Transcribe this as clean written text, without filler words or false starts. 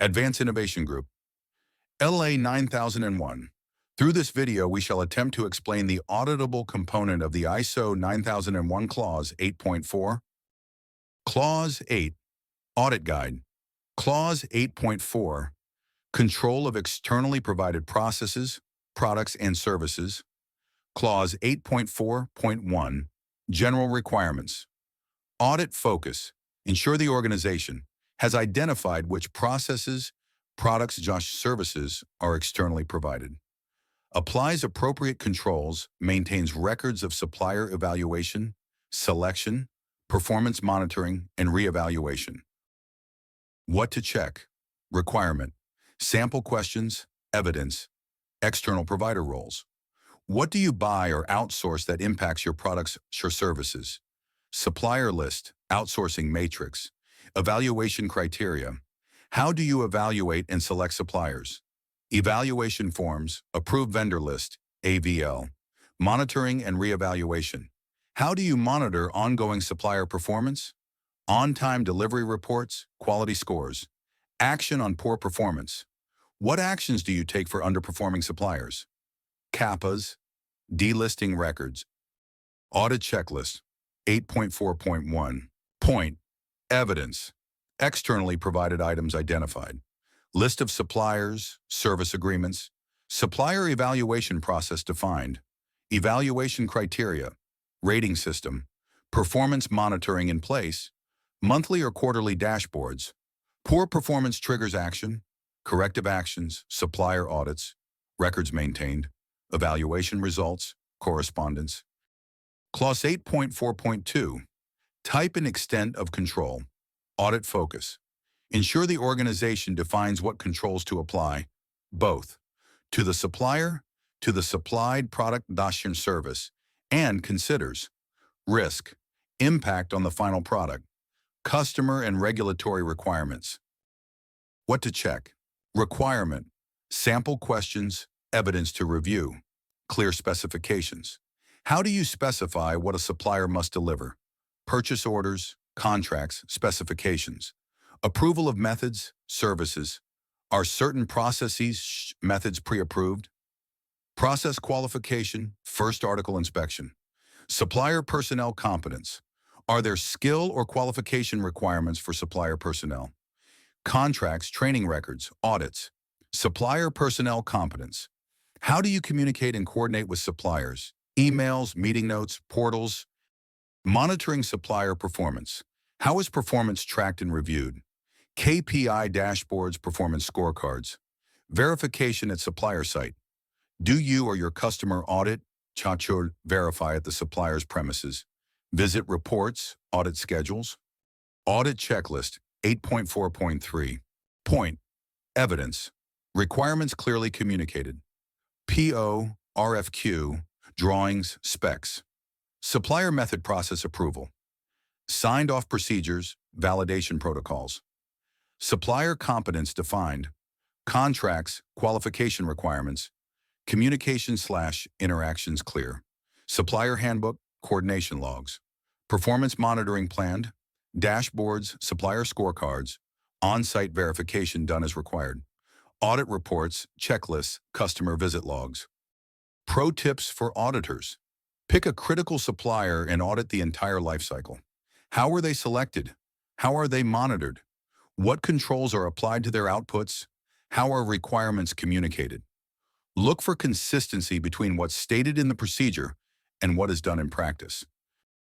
Advanced Innovation Group, LA 9001. Through this video, we shall attempt to explain the auditable component of the ISO 9001 Clause 8.4. Clause 8, Audit Guide. Clause 8.4, Control of externally provided processes, products, and services. Clause 8.4.1, General Requirements. Audit focus. Ensure the organization has identified which processes, products, and services are externally provided. Applies appropriate controls, maintains records of supplier evaluation, selection, performance monitoring, and reevaluation. What to check. Requirement. Sample questions, evidence, external provider roles. What do you buy or outsource that impacts your products or services? Supplier list, outsourcing matrix, evaluation criteria. How do you evaluate and select suppliers? Evaluation forms, approved vendor list, AVL. Monitoring and reevaluation. How do you monitor ongoing supplier performance? On-time delivery reports, quality scores. Action on poor performance. What actions do you take for underperforming suppliers? CAPAs, delisting records. Audit checklist, 8.4.1. Point, evidence. Externally provided items identified. List of suppliers, service agreements. Supplier evaluation process defined. Evaluation criteria. Rating system. Performance monitoring in place. Monthly or quarterly dashboards. Poor performance triggers action. Corrective actions, supplier audits. Records maintained. Evaluation results, correspondence. Clause 8.4.2, Type and extent of control. Audit focus. Ensure the organization defines what controls to apply, both to the supplier, to the supplied product and service, and considers risk, impact on the final product, customer and regulatory requirements. What to check. Requirement, sample questions, evidence to review, clear specifications. How do you specify what a supplier must deliver? Purchase orders, contracts, specifications. Approval of methods, services. Are certain processes, methods pre-approved? Process qualification, first article inspection. Supplier personnel competence. Are there skill or qualification requirements for supplier personnel? Contracts, training records, audits. Supplier personnel competence. How do you communicate and coordinate with suppliers? Emails, meeting notes, portals. Monitoring supplier performance. How is performance tracked and reviewed? KPI dashboards, performance scorecards. Verification at supplier site. Do you or your customer audit, verify at the supplier's premises? Visit reports, audit schedules. Audit checklist, 8.4.3. Point, evidence. Requirements clearly communicated. PO, RFQ, drawings, specs. Supplier method process approval. Signed off procedures, validation protocols. Supplier competence defined. Contracts, qualification requirements. Communication/interactions clear. Supplier handbook, coordination logs. Performance monitoring planned. Dashboards, supplier scorecards. On-site verification done as required. Audit reports, checklists, customer visit logs. Pro tips for auditors. Pick a critical supplier and audit the entire lifecycle. How were they selected? How are they monitored? What controls are applied to their outputs? How are requirements communicated? Look for consistency between what's stated in the procedure and what is done in practice.